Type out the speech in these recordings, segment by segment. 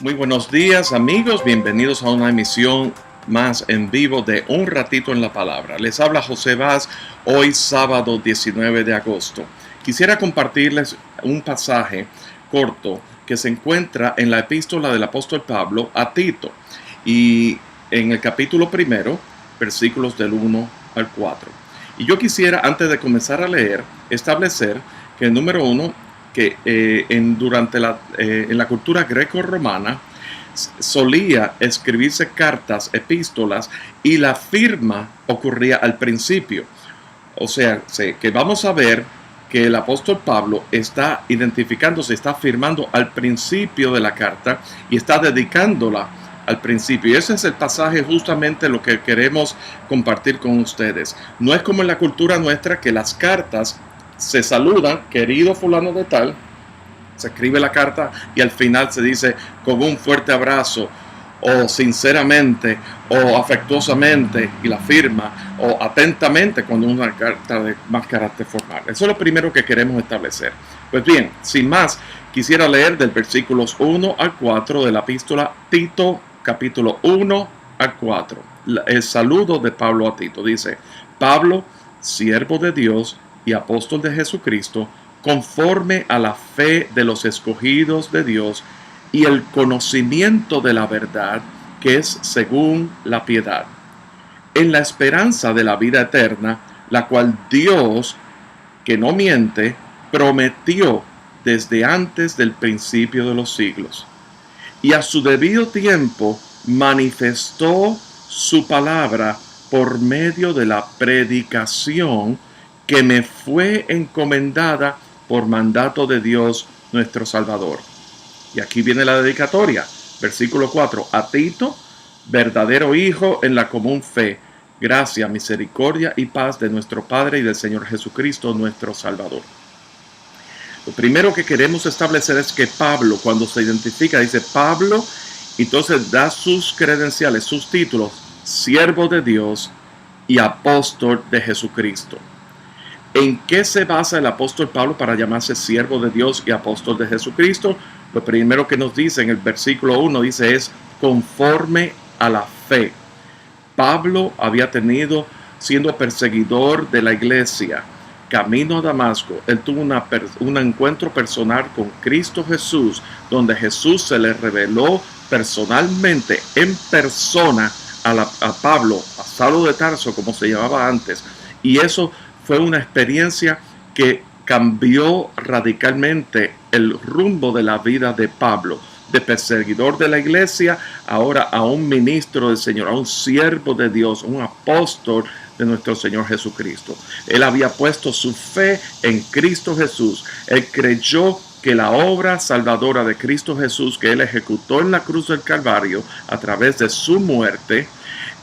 Muy buenos días amigos, bienvenidos a una emisión más en vivo de Un Ratito en la Palabra. Les habla José Vaz, hoy sábado 19 de agosto. Quisiera compartirles un pasaje corto que se encuentra en la epístola del apóstol Pablo a Tito y en el capítulo 1, versículos del 1 al 4. Y yo quisiera, antes de comenzar a leer, establecer que el número 1, que en la cultura greco-romana solía escribirse cartas, epístolas, y la firma ocurría al principio. O sea, que vamos a ver que el apóstol Pablo está identificándose, está firmando al principio de la carta y está dedicándola al principio. Y ese es el pasaje, justamente lo que queremos compartir con ustedes. No es como en la cultura nuestra que las cartas se saludan, querido fulano de tal, se escribe la carta y al final se dice con un fuerte abrazo, o sinceramente, o afectuosamente, y la firma, o atentamente cuando es una carta de más carácter formal. Eso es lo primero que queremos establecer. Pues bien, sin más, quisiera leer del versículos 1 al 4 de la epístola Tito, capítulo 1 al 4. El saludo de Pablo a Tito dice: Pablo, siervo de Dios y apóstol de Jesucristo, conforme a la fe de los escogidos de Dios y el conocimiento de la verdad, que es según la piedad, en la esperanza de la vida eterna, la cual Dios, que no miente, prometió desde antes del principio de los siglos, y a su debido tiempo manifestó su palabra por medio de la predicación que me fue encomendada por mandato de Dios nuestro Salvador. Y aquí viene la dedicatoria, versículo 4. A Tito, verdadero hijo en la común fe, gracia, misericordia y paz de nuestro Padre y del Señor Jesucristo nuestro Salvador. Lo primero que queremos establecer es que Pablo, cuando se identifica, dice Pablo, entonces da sus credenciales, sus títulos: siervo de Dios y apóstol de Jesucristo. ¿En qué se basa el apóstol Pablo para llamarse siervo de Dios y apóstol de Jesucristo? Lo primero que nos dice en el versículo 1 dice es conforme a la fe. Pablo había tenido, siendo perseguidor de la iglesia, camino a Damasco, él tuvo un encuentro personal con Cristo Jesús, donde Jesús se le reveló personalmente, en persona, a Pablo, a Saulo de Tarso, como se llamaba antes. Y eso fue una experiencia que cambió radicalmente el rumbo de la vida de Pablo, de perseguidor de la iglesia, ahora a un ministro del Señor, a un siervo de Dios, un apóstol de nuestro Señor Jesucristo. Él había puesto su fe en Cristo Jesús. Él creyó que la obra salvadora de Cristo Jesús, que él ejecutó en la cruz del Calvario a través de su muerte,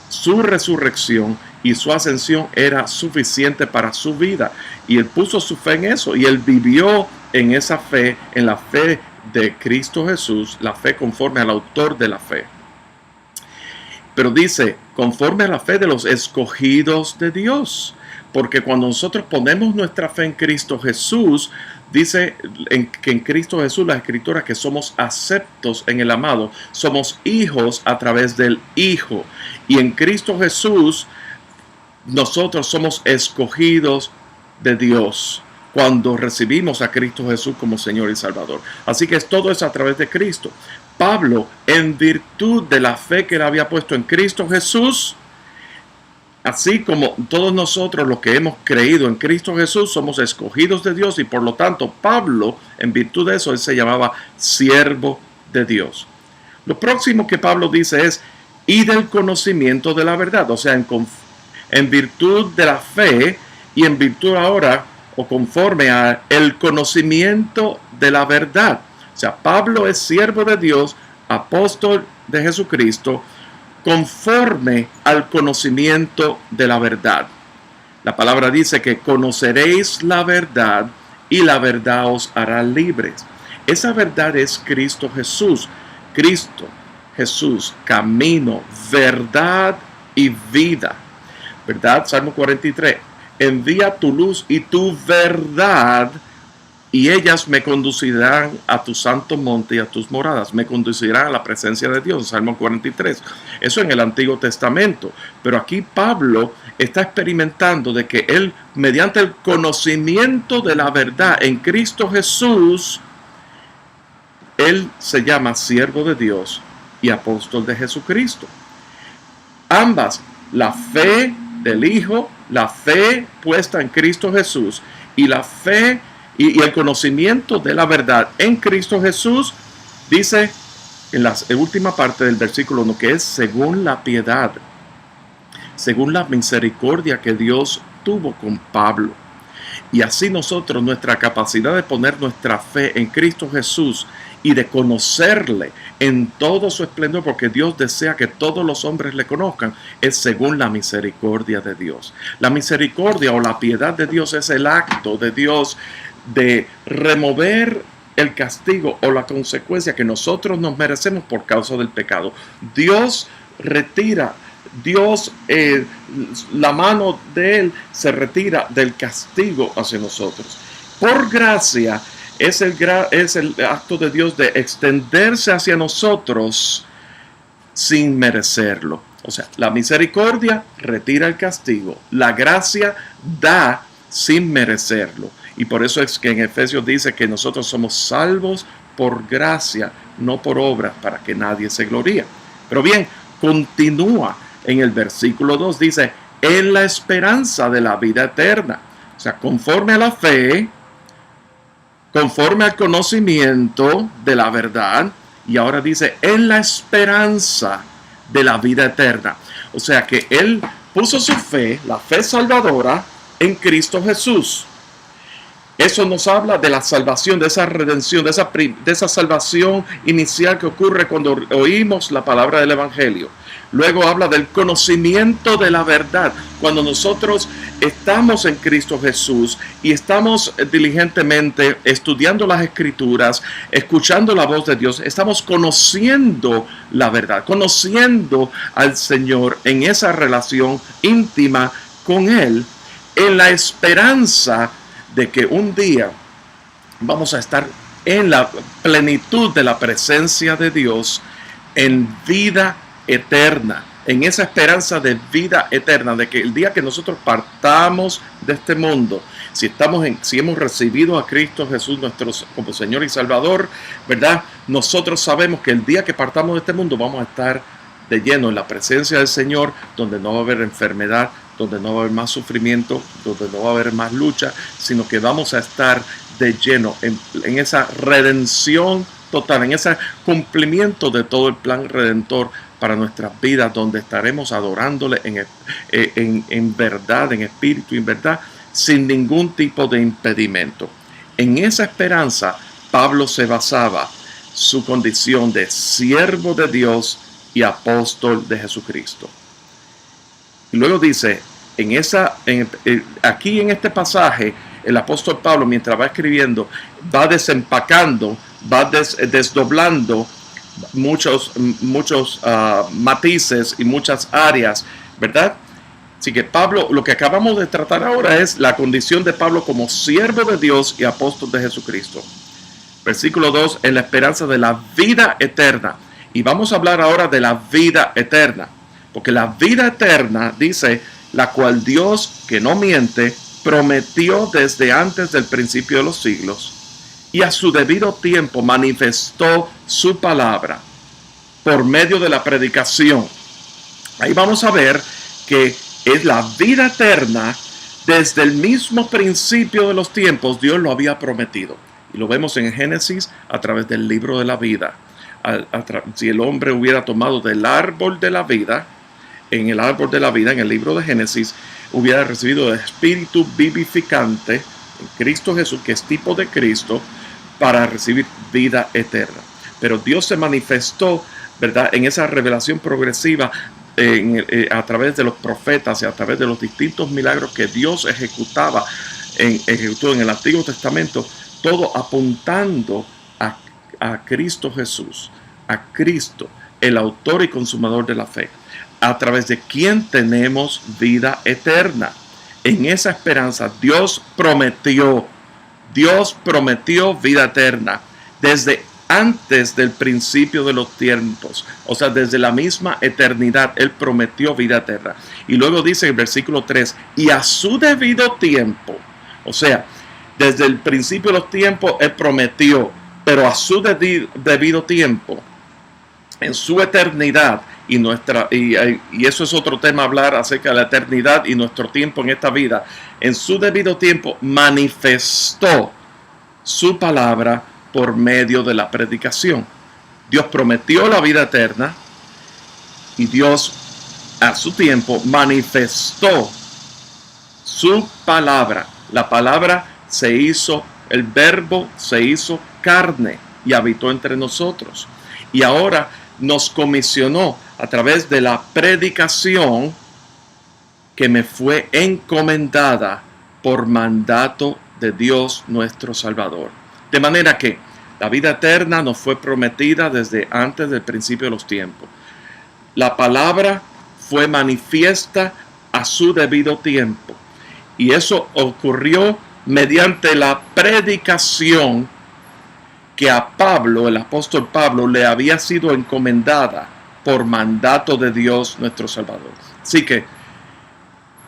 su resurrección y su ascensión, era suficiente para su vida, y él puso su fe en eso, y él vivió en esa fe, en la fe de Cristo Jesús, la fe conforme al autor de la fe. Pero dice, conforme a la fe de los escogidos de Dios, porque cuando nosotros ponemos nuestra fe en Cristo Jesús, dice que en Cristo Jesús, la Escritura, que somos aceptos en el amado, somos hijos a través del Hijo, y en Cristo Jesús nosotros somos escogidos de Dios cuando recibimos a Cristo Jesús como Señor y Salvador. Así que todo es a través de Cristo. Pablo, en virtud de la fe que él había puesto en Cristo Jesús, así como todos nosotros los que hemos creído en Cristo Jesús, somos escogidos de Dios, y por lo tanto Pablo, en virtud de eso, él se llamaba siervo de Dios. Lo próximo que Pablo dice es, y del conocimiento de la verdad, o sea, en virtud de la fe y en virtud ahora, o conforme a el conocimiento de la verdad. O sea, Pablo es siervo de Dios, apóstol de Jesucristo, conforme al conocimiento de la verdad. La palabra dice que conoceréis la verdad y la verdad os hará libres. Esa verdad es Cristo Jesús. Cristo Jesús, camino, verdad y vida. ¿Verdad? Salmo 43. Envía tu luz y tu verdad y ellas me conducirán a tu santo monte y a tus moradas, me conducirán a la presencia de Dios, Salmo 43. Eso en el Antiguo Testamento, pero aquí Pablo está experimentando de que él, mediante el conocimiento de la verdad en Cristo Jesús, él se llama siervo de Dios y apóstol de Jesucristo. Ambas, la fe del Hijo, la fe puesta en Cristo Jesús y la fe y el conocimiento de la verdad en Cristo Jesús, dice en la última parte del versículo 1, que es según la piedad, según la misericordia que Dios tuvo con Pablo. Y así nosotros, nuestra capacidad de poner nuestra fe en Cristo Jesús y de conocerle en todo su esplendor, porque Dios desea que todos los hombres le conozcan, es según la misericordia de Dios. La misericordia o la piedad de Dios es el acto de Dios de remover el castigo o la consecuencia que nosotros nos merecemos por causa del pecado. Dios retira, la mano de Él se retira del castigo hacia nosotros. Por gracia es el acto de Dios de extenderse hacia nosotros sin merecerlo. O sea, la misericordia retira el castigo. La gracia da sin merecerlo. Y por eso es que en Efesios dice que nosotros somos salvos por gracia, no por obras, para que nadie se gloríe. Pero bien, continúa en el versículo 2, dice, en la esperanza de la vida eterna. O sea, conforme a la fe, conforme al conocimiento de la verdad, y ahora dice, en la esperanza de la vida eterna. O sea que él puso su fe, la fe salvadora, en Cristo Jesús. Eso nos habla de la salvación, de esa redención, de esa salvación inicial que ocurre cuando oímos la palabra del Evangelio. Luego habla del conocimiento de la verdad. Cuando nosotros estamos en Cristo Jesús y estamos diligentemente estudiando las Escrituras, escuchando la voz de Dios, estamos conociendo la verdad, conociendo al Señor en esa relación íntima con Él, en la esperanza de que un día vamos a estar en la plenitud de la presencia de Dios en vida eterna, en esa esperanza de vida eterna, de que el día que nosotros partamos de este mundo, si hemos recibido a Cristo Jesús como Señor y Salvador, ¿verdad? Nosotros sabemos que el día que partamos de este mundo vamos a estar de lleno en la presencia del Señor, donde no va a haber enfermedad, donde no va a haber más sufrimiento, donde no va a haber más lucha, sino que vamos a estar de lleno en esa redención total, en ese cumplimiento de todo el plan redentor para nuestras vidas, donde estaremos adorándole en verdad, en espíritu y en verdad, sin ningún tipo de impedimento. En esa esperanza, Pablo se basaba su condición de siervo de Dios y apóstol de Jesucristo. Y luego dice, aquí en este pasaje, el apóstol Pablo, mientras va escribiendo, va desempacando, va desdoblando muchos matices y muchas áreas, ¿verdad? Así que Pablo, lo que acabamos de tratar ahora es la condición de Pablo como siervo de Dios y apóstol de Jesucristo. Versículo 2, en la esperanza de la vida eterna. Y vamos a hablar ahora de la vida eterna. Porque la vida eterna, dice, la cual Dios, que no miente, prometió desde antes del principio de los siglos, y a su debido tiempo manifestó su palabra por medio de la predicación. Ahí vamos a ver que es la vida eterna. Desde el mismo principio de los tiempos Dios lo había prometido. Y lo vemos en Génesis a través del libro de la vida. Si el hombre hubiera tomado del árbol de la vida, en el árbol de la vida, en el libro de Génesis, hubiera recibido el espíritu vivificante en Cristo Jesús, que es tipo de Cristo, para recibir vida eterna. Pero Dios se manifestó, ¿verdad?, en esa revelación progresiva a través de los profetas y a través de los distintos milagros que Dios ejecutó en el Antiguo Testamento, todo apuntando a Cristo Jesús, a Cristo, el autor y consumador de la fe, a través de quien tenemos vida eterna. En esa esperanza Dios prometió Dios prometió vida eterna desde antes del principio de los tiempos, o sea, desde la misma eternidad, Él prometió vida eterna. Y luego dice en el versículo 3, y a su debido tiempo, o sea, desde el principio de los tiempos, Él prometió, pero a su debido tiempo, en su eternidad, y eso es otro tema, hablar acerca de la eternidad y nuestro tiempo en esta vida, en su debido tiempo manifestó su palabra por medio de la predicación. Dios prometió la vida eterna y Dios a su tiempo manifestó su palabra. La palabra se hizo, el verbo se hizo carne y habitó entre nosotros. Y ahora nos comisionó a través de la predicación que me fue encomendada por mandato de Dios nuestro Salvador. De manera que la vida eterna nos fue prometida desde antes del principio de los tiempos. La palabra fue manifiesta a su debido tiempo. Y eso ocurrió mediante la predicación que a Pablo, el apóstol Pablo, le había sido encomendada por mandato de Dios nuestro Salvador. Así que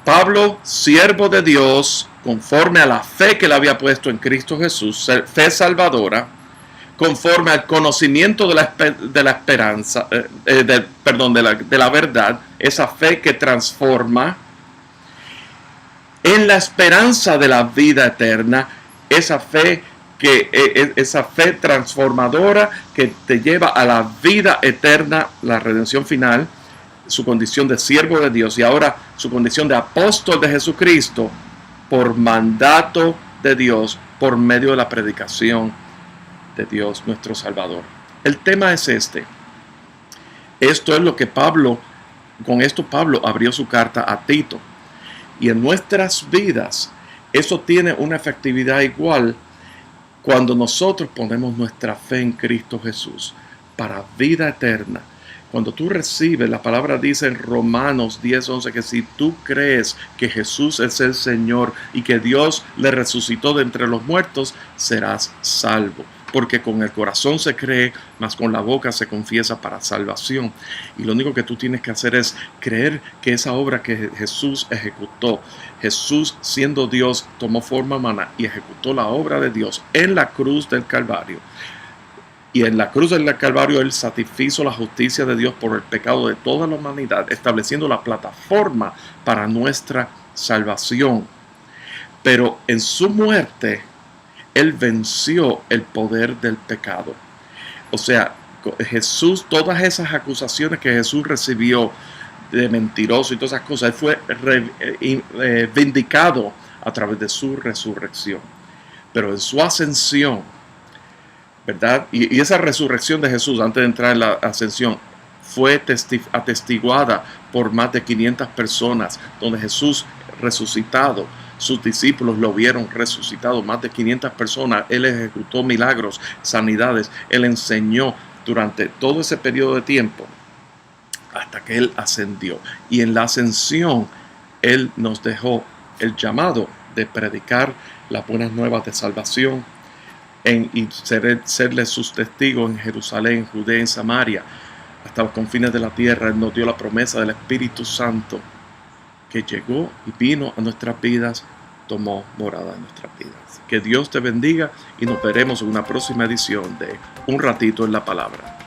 Pablo, siervo de Dios, conforme a la fe que le había puesto en Cristo Jesús, fe salvadora, conforme al conocimiento de la esperanza, de la verdad, esa fe que transforma, en la esperanza de la vida eterna, esa fe transformadora que te lleva a la vida eterna, la redención final, su condición de siervo de Dios y ahora su condición de apóstol de Jesucristo por mandato de Dios, por medio de la predicación de Dios nuestro Salvador. El tema es este. Esto es lo que con esto Pablo abrió su carta a Tito. Y en nuestras vidas eso tiene una efectividad igual cuando nosotros ponemos nuestra fe en Cristo Jesús para vida eterna. Cuando tú recibes, la palabra dice en Romanos 10:11 que si tú crees que Jesús es el Señor y que Dios le resucitó de entre los muertos, serás salvo. Porque con el corazón se cree, mas con la boca se confiesa para salvación. Y lo único que tú tienes que hacer es creer que esa obra que Jesús ejecutó, Jesús siendo Dios tomó forma humana y ejecutó la obra de Dios en la cruz del Calvario. Y en la cruz del Calvario Él satisfizo la justicia de Dios por el pecado de toda la humanidad, estableciendo la plataforma para nuestra salvación. Pero en su muerte, Él venció el poder del pecado. O sea, Jesús, todas esas acusaciones que Jesús recibió de mentiroso y todas esas cosas, Él fue vindicado a través de su resurrección. Pero en su ascensión, ¿verdad? Y esa resurrección de Jesús antes de entrar en la ascensión fue atestiguada por más de 500 personas, donde Jesús resucitado, sus discípulos lo vieron resucitado, más de 500 personas, Él ejecutó milagros, sanidades, Él enseñó durante todo ese periodo de tiempo hasta que Él ascendió. Y en la ascensión Él nos dejó el llamado de predicar las buenas nuevas de salvación y serle sus testigos en Jerusalén, Judea, en Samaria, hasta los confines de la tierra. Él nos dio la promesa del Espíritu Santo que llegó y vino a nuestras vidas, tomó morada en nuestras vidas. Que Dios te bendiga y nos veremos en una próxima edición de Un Ratito en la Palabra.